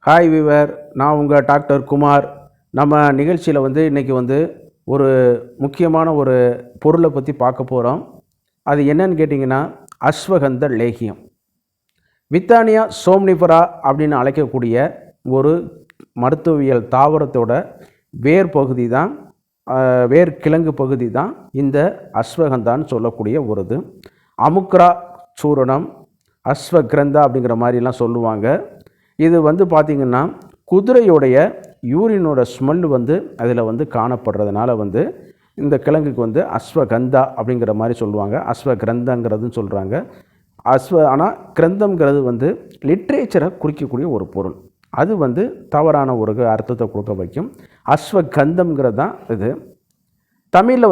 Hi விவர், நான் உங்கள் doctor Kumar. நம்ம நிகழ்ச்சியில் இன்றைக்கி ஒரு முக்கியமான ஒரு பொருளை பற்றி பார்க்க போகிறோம். அது என்னன்னு கேட்டிங்கன்னா அஸ்வகந்த லேகியம். வித்தானியா சோம்னிஃபரா அப்படின்னு அழைக்கக்கூடிய ஒரு மருத்துவவியல் தாவரத்தோட வேர் பகுதி தான், வேர் கிழங்கு பகுதி தான் இந்த அஸ்வகந்தான்னு சொல்லக்கூடிய ஒரு இது. அமுக்ரா சூரணம், அஸ்வகிரந்தா அப்படிங்கிற மாதிரிலாம் சொல்லுவாங்க. இது பார்த்திங்கன்னா குதிரையோடைய யூரினோட ஸ்மெல் அதில் காணப்படுறதுனால இந்த கிழங்குக்கு அஸ்வகந்தா அப்படிங்கிற மாதிரி சொல்லுவாங்க. அஸ்வகிரந்தங்கிறதுன்னு சொல்கிறாங்க. ஆனால் கிரந்தம்ங்கிறது லிட்ரேச்சரை குறிக்கக்கூடிய ஒரு பொருள். அது தவறான ஒரு அர்த்தத்தை கொடுக்க வைக்கும். அஸ்வகந்தம்ங்கிறது தான் இது. தமிழில்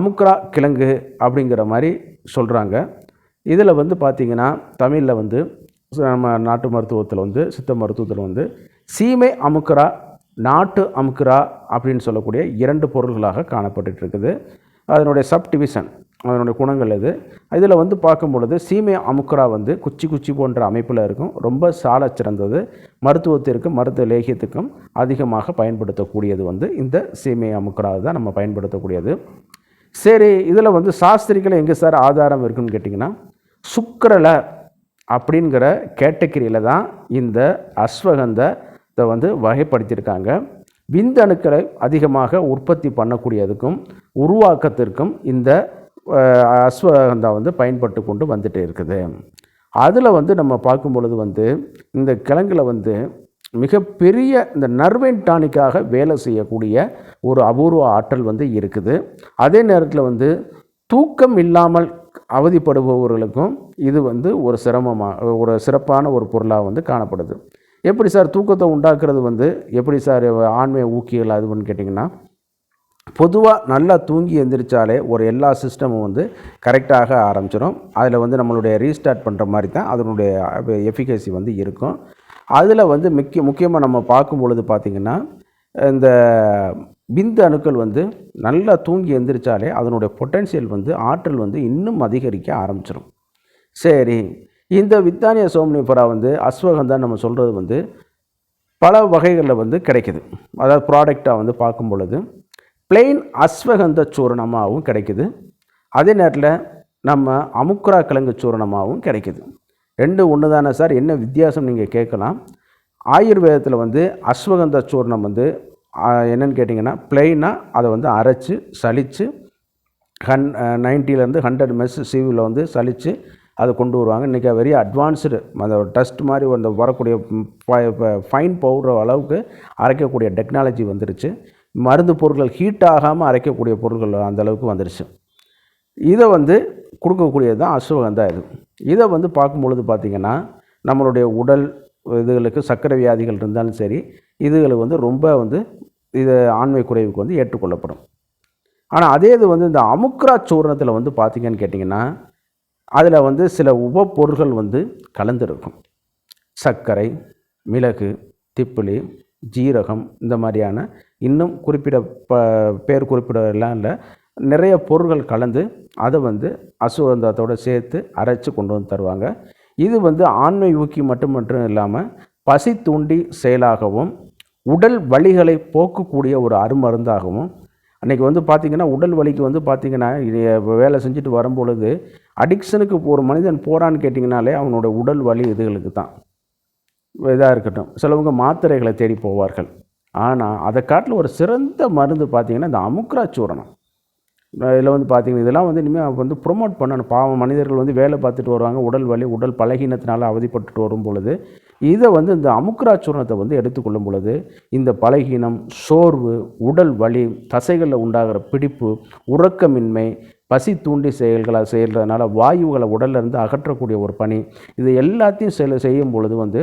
அமுக்ரா கிழங்கு அப்படிங்கிற மாதிரி சொல்கிறாங்க. இதில் பார்த்திங்கன்னா தமிழில் நம்ம நாட்டு மருத்துவத்தில் சித்த மருத்துவத்தில் சீமை அமுக்ரா, நாட்டு அமுக்ரா அப்படின்னு சொல்லக்கூடிய இரண்டு பொருள்களாக காணப்பட்டு இருக்குது. அதனுடைய சப்டிவிஷன், அதனுடைய குணங்கள் இது. இதில் பார்க்கும் பொழுது சீமை அமுக்ரா குச்சி குச்சி போன்ற அமைப்பில் இருக்கும். ரொம்ப சால சிறந்தது. மருத்துவத்திற்கும் மருத்துவ லேகியத்துக்கும் அதிகமாக பயன்படுத்தக்கூடியது இந்த சீமை அமுக்ரா தான் நம்ம பயன்படுத்தக்கூடியது. சரி, இதில் சாஸ்திரிகளை எங்கே சார் ஆதாரம் இருக்குன்னு கேட்டிங்கன்னா சுக்கிரல அப்படிங்கிற கேட்டகரியில் தான் இந்த அஸ்வகந்தத்தை வகைப்படுத்தியிருக்காங்க. விந்தணுக்களை அதிகமாக உற்பத்தி பண்ணக்கூடியதுக்கும் உருவாக்கத்திற்கும் இந்த அஸ்வகந்தா பயன்பட்டு கொண்டு வந்துட்டு இருக்குது. அதில் நம்ம பார்க்கும் பொழுது இந்த கிழங்கில் மிகப்பெரிய இந்த நர்வைன் டானிக்காக வேலை செய்யக்கூடிய ஒரு அபூர்வ ஆற்றல் இருக்குது. அதே நேரத்தில் தூக்கம் இல்லாமல் அவதிப்படுபவர்களுக்கும் இது ஒரு சிறப்பான ஒரு பொருளாக காணப்படுது. எப்படி சார் தூக்கத்தை உண்டாக்குறது எப்படி சார் ஆண்மை ஊக்கியல் அதுன்னு கேட்டிங்கன்னா, பொதுவாக நல்லா தூங்கி எந்திரிச்சாலே ஒரு எல்லா சிஸ்டமும் கரெக்டாக ஆரம்பிச்சிடும். அதில் நம்மளுடைய ரீஸ்டார்ட் பண்ணுற மாதிரி தான் அதனுடைய எஃபிகசி இருக்கும். அதில் முக்கியமாக நம்ம பார்க்கும் பொழுது பார்த்திங்கன்னா இந்த விந்து அணுக்கள் நல்லா தூங்கி எந்திரிச்சாலே அதனுடைய பொட்டன்ஷியல் ஆற்றல் இன்னும் அதிகரிக்க ஆரம்பிச்சிடும். சரி, இந்த வித்தானியா சோம்னிஃபரா அஸ்வகந்தான் நம்ம சொல்கிறது பல வகைகளில் கிடைக்குது. அதாவது ப்ராடக்டாக பார்க்கும் பொழுது பிளெயின் அஸ்வகந்த சூரணமாகவும் கிடைக்குது. அதே நேரத்தில் நம்ம அமுக்ரா கிழங்கு சூரணமாகவும் கிடைக்குது. ரெண்டு ஒன்று தானே சார், என்ன வித்தியாசம் நீங்கள் கேட்கலாம். ஆயுர்வேதத்தில் அஸ்வகந்த சூர்ணம் என்னென்னு கேட்டிங்கன்னா பிளெயினாக அதை அரைச்சி சலித்து 90 100 மெஸ் சிவியில் சலித்து அதை கொண்டு வருவாங்க. இன்றைக்கி வெரி அட்வான்ஸ்டு அந்த டஸ்ட் மாதிரி வரக்கூடிய ஃபைன் பவுடர் அளவுக்கு அரைக்கக்கூடிய டெக்னாலஜி வந்துருச்சு. மருந்து பொருட்கள் ஹீட் ஆகாமல் அரைக்கக்கூடிய பொருட்கள் அந்தளவுக்கு வந்துருச்சு. இதை கொடுக்கக்கூடியது தான் அஸ்வகந்தா. இதை பார்க்கும் பொழுது பார்த்திங்கன்னா நம்மளுடைய உடல் இதுகளுக்கு சர்க்கரை வியாதிகள் இருந்தாலும் சரி, இதுகளுக்கு ரொம்ப இது ஆண்மை குறைவுக்கு ஏற்றுக்கொள்ளப்படும். ஆனால் அதே இது இந்த அமுக்ரா சூர்ணத்தில் பார்த்திங்கன்னு கேட்டிங்கன்னா அதில் சில உப பொருள்கள் கலந்துருக்கும். சர்க்கரை, மிளகு, திப்பிலி, ஜீரகம், இந்த மாதிரியான இன்னும் பேர் குறிப்பிடலாம் இல்லை, நிறைய பொருள்கள் கலந்து அதை அஸ்வகந்தத்தோடு சேர்த்து அரைச்சி கொண்டு தருவாங்க. இது ஆண்மை ஊக்கி மட்டும் இல்லாமல் பசி தூண்டி செயலாகவும் உடல் வலிகளை போக்கக்கூடிய ஒரு அருமருந்தாகவும். அன்றைக்கி பார்த்திங்கன்னா உடல் வலிக்கு பார்த்திங்கன்னா வேலை செஞ்சுட்டு வரும்பொழுது அடிக்ஷனுக்கு ஒரு மனிதன் போகிறான்னு கேட்டிங்கனாலே அவனோட உடல் வலி இதுகளுக்கு தான் இதாக இருக்கட்டும். சிலவங்க மாத்திரைகளை தேடி போவார்கள். ஆனால் அதை காட்டில் ஒரு சிறந்த மருந்து பார்த்திங்கன்னா இந்த அமுக்ரா சூரணம். இதில் பார்த்திங்கன்னா இதெல்லாம் இனிமேல் ப்ரொமோட் பண்ணணும். பாவம் மனிதர்கள் வேலை பார்த்துட்டு வருவாங்க, உடல் வலி உடல் பலகீனத்தினால அவதிப்பட்டு வரும் பொழுது இதை இந்த அமுக்ரா சூரணத்தை எடுத்துக்கொள்ளும் பொழுது இந்த பலகீனம், சோர்வு, உடல் வலி, தசைகளில் உண்டாகிற பிடிப்பு, உறக்கமின்மை, பசி தூண்டி செய்கிறதுனால வாயுகளை உடலிருந்து அகற்றக்கூடிய ஒரு பணி, இது எல்லாத்தையும் செய்யும் பொழுது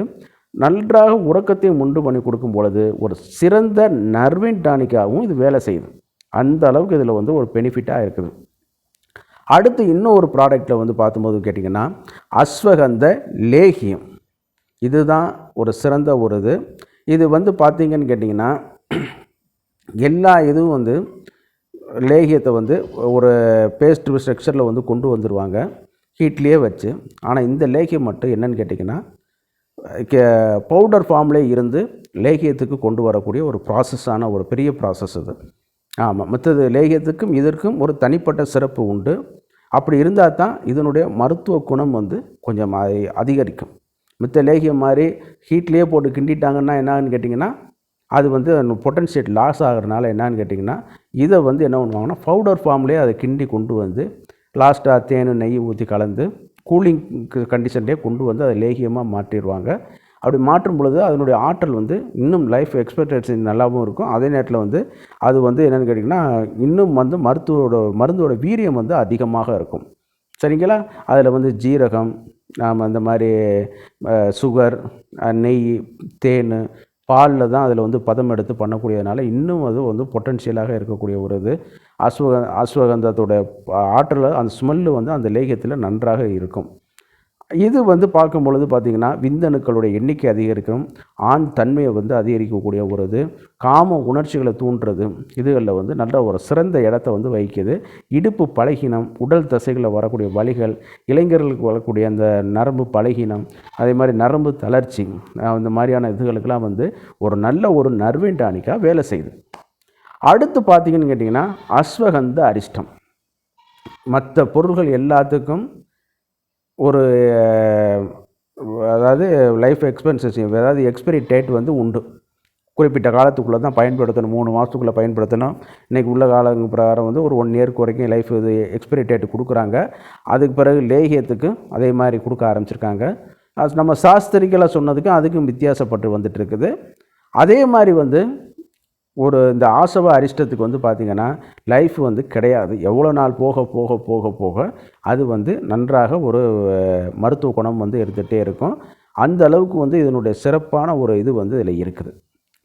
நன்றாக உறக்கத்தையும் உண்டு பண்ணி கொடுக்கும் பொழுது ஒரு சிறந்த நர்வின் டானிக்காகவும் இது வேலை செய்யுது. அந்த அளவுக்கு இதில் ஒரு பெனிஃபிட்டாக இருக்குது. அடுத்து இன்னும் ஒரு ப்ராடக்டில் பார்க்கும்போது கேட்டிங்கன்னா அஸ்வகந்த லேகியம். இதுதான் ஒரு சிறந்த ஒரு இது. இது பார்த்திங்கன்னு கேட்டிங்கன்னா எல்லா இதுவும் லேகியத்தை ஒரு பேஸ்ட் ஸ்ட்ரக்சரில் கொண்டு வந்துடுவாங்க ஹீட்லேயே வச்சு. ஆனால் இந்த லேகியம் மட்டும் என்னென்னு கேட்டிங்கன்னா பவுடர் ஃபார்ம்லே இருந்து லேகியத்துக்கு கொண்டு வரக்கூடிய ஒரு ப்ராசஸான ஒரு பெரிய ப்ராசஸ் இது. ஆமாம், மற்றது லேகியத்துக்கும் இதற்கும் ஒரு தனிப்பட்ட சிறப்பு உண்டு. அப்படி இருந்தால் தான் இதனுடைய மருத்துவ குணம் வந்து கொஞ்சம் அதிகரிக்கும். மித்த லேகியம் மாதிரி ஹீட்லேயே போட்டு கிண்டிட்டாங்கன்னா என்னான்னு கேட்டிங்கன்னா அது வந்து பொட்டன்ஷியேட் லாஸ் ஆகிறதுனால என்னான்னு கேட்டிங்கன்னா இதை வந்து என்ன பண்ணுவாங்கன்னா பவுடர் ஃபார்ம்லேயே அதை கிண்டி கொண்டு வந்து லாஸ்ட்டாக தேன் நெய் ஊற்றி கலந்து கூலிங் கண்டிஷன்லேயே கொண்டு வந்து அதை லேகியமாக மாற்றிடுவாங்க. அப்படி மாற்றும் பொழுது அதனுடைய ஆற்றல் வந்து இன்னும் லைஃப் எக்ஸ்பெக்டன்சி நல்லாவும் இருக்கும். அதே நேரத்தில் வந்து அது வந்து என்னென்னு கேட்டிங்கன்னா இன்னும் வந்து மருந்தோட வீரியம் வந்து அதிகமாக இருக்கும். சரிங்களா? அதில் வந்து ஜீரகம், நாம் அந்த மாதிரி சுகர், நெய், தேன், பாலில் தான் அதில் வந்து பதம் எடுத்து பண்ணக்கூடியதுனால இன்னும் அது வந்து பொட்டன்ஷியலாக இருக்கக்கூடிய ஒரு இது. அஸ்வகந்தத்தோட ஆற்றல், அந்த ஸ்மெல்லு வந்து அந்த லேகியத்தில் நன்றாக இருக்கும். இது வந்து பார்க்கும் பொழுது பார்த்திங்கன்னா விந்தணுக்களுடைய எண்ணிக்கை அதிகரிக்கும், ஆண் தன்மையை வந்து அதிகரிக்கக்கூடிய ஒரு இது, காம உணர்ச்சிகளை தூண்டுறது, இதுகளில் வந்து நல்ல ஒரு சிறந்த இடத்த வந்து வகிக்குது. இடுப்பு பலகீனம், உடல் தசைகளில் வரக்கூடிய வலிகள், இளைஞர்களுக்கு வரக்கூடிய அந்த நரம்பு பலகீனம், அதே மாதிரி நரம்பு தளர்ச்சி, அந்த மாதிரியான இதுகளுக்கெல்லாம் வந்து ஒரு நல்ல ஒரு நர்வின் டானிக்காக வேலை செய்யுது. அடுத்து பார்த்திங்கன்னு கேட்டிங்கன்னா அஸ்வகந்த அரிஷ்டம். மற்ற பொருள்கள் எல்லாத்துக்கும் ஒரு அதாவது லைஃப் எக்ஸ்பென்சன்சி, அதாவது எக்ஸ்பைரி டேட் வந்து உண்டு. குறிப்பிட்ட காலத்துக்குள்ளே தான் பயன்படுத்தணும், 3 மாதத்துக்குள்ளே பயன்படுத்தணும். இன்றைக்கி உள்ள காலங்க பிரகாரம் வந்து ஒரு 1 இயருக்கு வரைக்கும் லைஃப் இது எக்ஸ்பைரி டேட்டு கொடுக்குறாங்க. அதுக்கு பிறகு லேகியத்துக்கு அதே மாதிரி கொடுக்க ஆரம்பிச்சிருக்காங்க. அது நம்ம சாஸ்திரிக்கலாக சொன்னதுக்கும் அதுக்கும் வித்தியாசப்பட்டு வந்துட்டு இருக்குது. அதே மாதிரி வந்து இந்த ஆசவ அரிஷ்டத்துக்கு வந்து பார்த்திங்கன்னா லைஃப் வந்து கிடையாது. எவ்வளோ நாள் போக போக போக போக அது வந்து நன்றாக ஒரு மருத்துவ குணம் வந்து எடுத்துகிட்டே இருக்கும். அந்த அளவுக்கு வந்து இதனுடைய சிறப்பான ஒரு இது வந்து இதில் இருக்குது,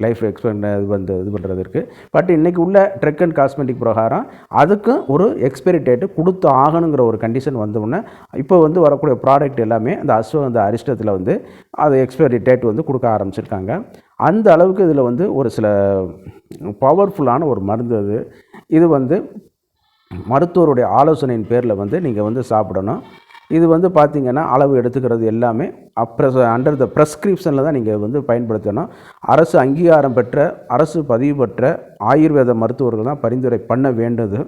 லைஃப் எக்ஸ்பெண்ட் இது பண்ணுறதுக்கு. பட் இன்றைக்கி உள்ள ட்ரக் அண்ட் காஸ்மெட்டிக் பிரகாரம் அதுக்கும் ஒரு எக்ஸ்பைரி டேட்டு கொடுத்து ஆகணுங்கிற ஒரு கண்டிஷன் வந்தோடனே இப்போ வந்து வரக்கூடிய ப்ராடக்ட் எல்லாமே அந்த அஸ்வகந்த அரிஷ்டத்தில் வந்து அது எக்ஸ்பைரி டேட் வந்து கொடுக்க ஆரம்பிச்சிருக்காங்க. அந்த அளவுக்கு இதில் வந்து ஒரு சில பவர்ஃபுல்லான ஒரு மருந்து அது. இது வந்து மருத்துவருடைய ஆலோசனையின் பேரில் வந்து நீங்கள் வந்து சாப்பிடணும். இது வந்து பார்த்திங்கன்னா அளவு எடுத்துக்கிறது எல்லாமே அண்டர் த ப்ரெஸ்கிரிப்ஷனில் தான் நீங்கள் வந்து பயன்படுத்தணும். அரசு அங்கீகாரம் பெற்ற, அரசு பதிவு பெற்ற ஆயுர்வேத மருத்துவர்கள் தான் பரிந்துரை பண்ண வேண்டியது.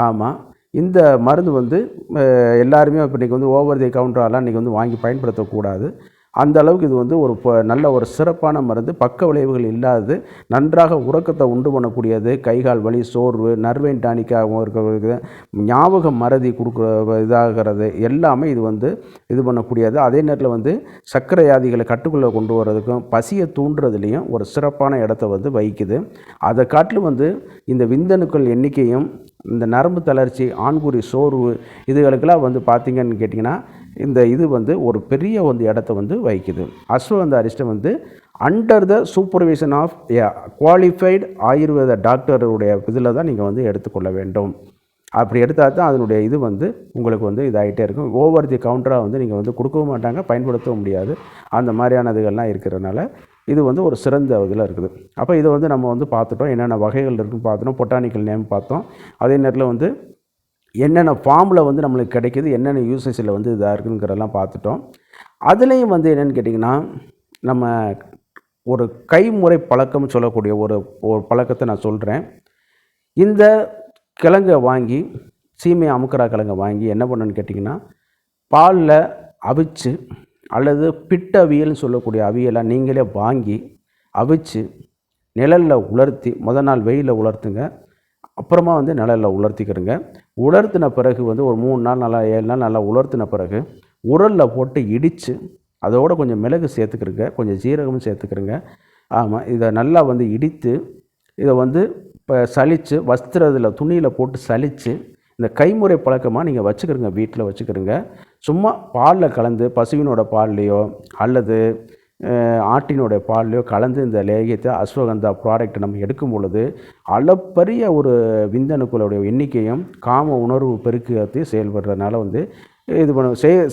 ஆமாம், இந்த மருந்து வந்து எல்லாருமே இப்போ இன்றைக்கி வந்து ஓவர் தி கவுண்டரெலாம் இன்றைக்கி வந்து வாங்கி பயன்படுத்தக்கூடாது. அந்த அளவுக்கு இது வந்து நல்ல ஒரு சிறப்பான மருந்து, பக்க விளைவுகள் இல்லாதது, நன்றாக உறக்கத்தை உண்டு பண்ணக்கூடியது, கைகால் வலி, சோர்வு, நர்வைன் டானிக்காகவும் இருக்கிறது, ஞாபக மறதி இதாகிறது எல்லாமே இது வந்து இது பண்ணக்கூடியது. அதே நேரத்தில் வந்து சர்க்கரை வியாதிகளை கட்டுக்குள்ளே கொண்டு வர்றதுக்கும் பசியை தூண்டுறதுலேயும் ஒரு சிறப்பான இடத்த வந்து வகிக்குது. அதை காட்டிலும் வந்து இந்த விந்தணுக்கள் எண்ணிக்கையும், இந்த நரம்பு தளர்ச்சி, ஆண்குறி சோர்வு, இதுகளுக்கெல்லாம் வந்து பார்த்திங்கன்னு கேட்டிங்கன்னா இந்த இது வந்து ஒரு பெரிய வந்து இடத்த வந்து வகிக்குது. அஸ்வகந்த அரிஷ்டம் வந்து under the supervision of qualified Ayurveda டாக்டருடைய இதில் தான் நீங்கள் வந்து எடுத்துக்கொள்ள வேண்டும். அப்படி எடுத்தால் தான் அதனுடைய இது வந்து உங்களுக்கு வந்து இதாகிட்டே இருக்கும். ஓவர் தி கவுண்டராக வந்து நீங்கள் வந்து கொடுக்கவும் மாட்டாங்க, பயன்படுத்தவும் முடியாது. அந்த மாதிரியான இதுகள்லாம் இருக்கிறதுனால இது வந்து ஒரு சிறந்த இதில் இருக்குது. அப்போ இதை வந்து நம்ம வந்து பார்த்துட்டோம், என்னென்ன வகைகள் இருக்குதுன்னு பார்த்துட்டோம், பொட்டானிக்கல் நேம் பார்த்தோம். அதே நேரத்தில் வந்து என்னென்ன ஃபார்மில் வந்து நம்மளுக்கு கிடைக்கிது, என்னென்ன யூசேஜில் வந்து இதாக இருக்குங்கிறதெல்லாம் பார்த்துட்டோம். அதுலேயும் வந்து என்னென்னு கேட்டிங்கன்னா நம்ம ஒரு கைமுறை பழக்கம்னு சொல்லக்கூடிய ஒரு பழக்கத்தை நான் சொல்கிறேன். இந்த கிழங்கை வாங்கி, சீமை அமுக்கரா கிழங்கை வாங்கி என்ன பண்ணணுன்னு கேட்டிங்கன்னா பாலில் அவிச்சு, அல்லது பிட்ட அவியல்னு சொல்லக்கூடிய அவியலை நீங்களே வாங்கி அவிச்சு நிழலில் உலர்த்தி, முதல் நாள் வெயிலில் உலர்த்துங்க, அப்புறமா வந்து நிழலில் உலர்த்திக்கிறங்க. உலர்த்தின பிறகு வந்து ஒரு 3 நாள் நல்லா 7 நாள் நல்லா உலர்த்தின பிறகு உரலில் போட்டு இடித்து அதோடு கொஞ்சம் மிளகு சேர்த்துக்கிறங்க, கொஞ்சம் ஜீரகமும் சேர்த்துக்கிறங்க. ஆமாம், இதை நல்லா வந்து இடித்து இதை வந்து இப்போ சலித்து வஸ்திரத்தில் துணியில் போட்டு சலித்து இந்த கைமுறை பழக்கமாக நீங்கள் வச்சுக்கிறங்க, வீட்டில் வச்சுக்கிறங்க. சும்மா பாலில் கலந்து, பசுவினோட பால்லையோ அல்லது ஆட்டினுடைய பால்லையோ கலந்து இந்த லேகியத்தை அஸ்வகந்தா ப்ராடக்ட் நம்ம எடுக்கும் பொழுது அளப்பரிய ஒரு விந்தணுக்களுடைய எண்ணிக்கையும் காம உணர்வு பெருக்கத்தையும் செயல்படுறதுனால வந்து இது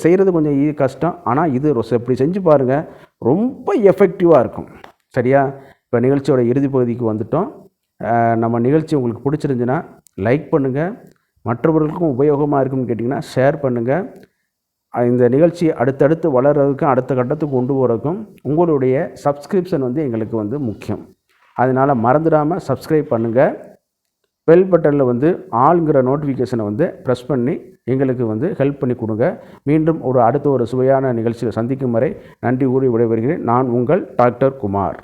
செய்கிறது கொஞ்சம் கஷ்டம். ஆனால் இது இப்படி செஞ்சு பாருங்கள், ரொம்ப எஃபெக்டிவாக இருக்கும். சரியா? இப்போ நிகழ்ச்சியோட இறுதி பகுதிக்கு வந்துட்டோம். நம்ம நிகழ்ச்சி உங்களுக்கு பிடிச்சிருந்துச்சுன்னா லைக் பண்ணுங்கள், மற்றவர்களுக்கும் உபயோகமாக இருக்குன்னு கேட்டிங்கன்னா ஷேர் பண்ணுங்கள். இந்த நிகழ்ச்சி அடுத்தடுத்து வளர்கிறதுக்கும் அடுத்த கட்டத்துக்கு கொண்டு போகிறதுக்கும் உங்களுடைய சப்ஸ்கிரிப்ஷன் வந்து எங்களுக்கு வந்து முக்கியம். அதனால் மறந்துடாமல் சப்ஸ்கிரைப் பண்ணுங்கள். பெல் பட்டனில் வந்து ஆளுங்கிற நோட்டிஃபிகேஷனை வந்து ப்ரெஸ் பண்ணி எங்களுக்கு வந்து ஹெல்ப் பண்ணி கொடுங்க. மீண்டும் அடுத்த ஒரு சுவையான நிகழ்ச்சியில் சந்திக்கும் வரை நன்றி கூறி விடைபெறுகிறேன். நான் உங்கள் டாக்டர் குமார்.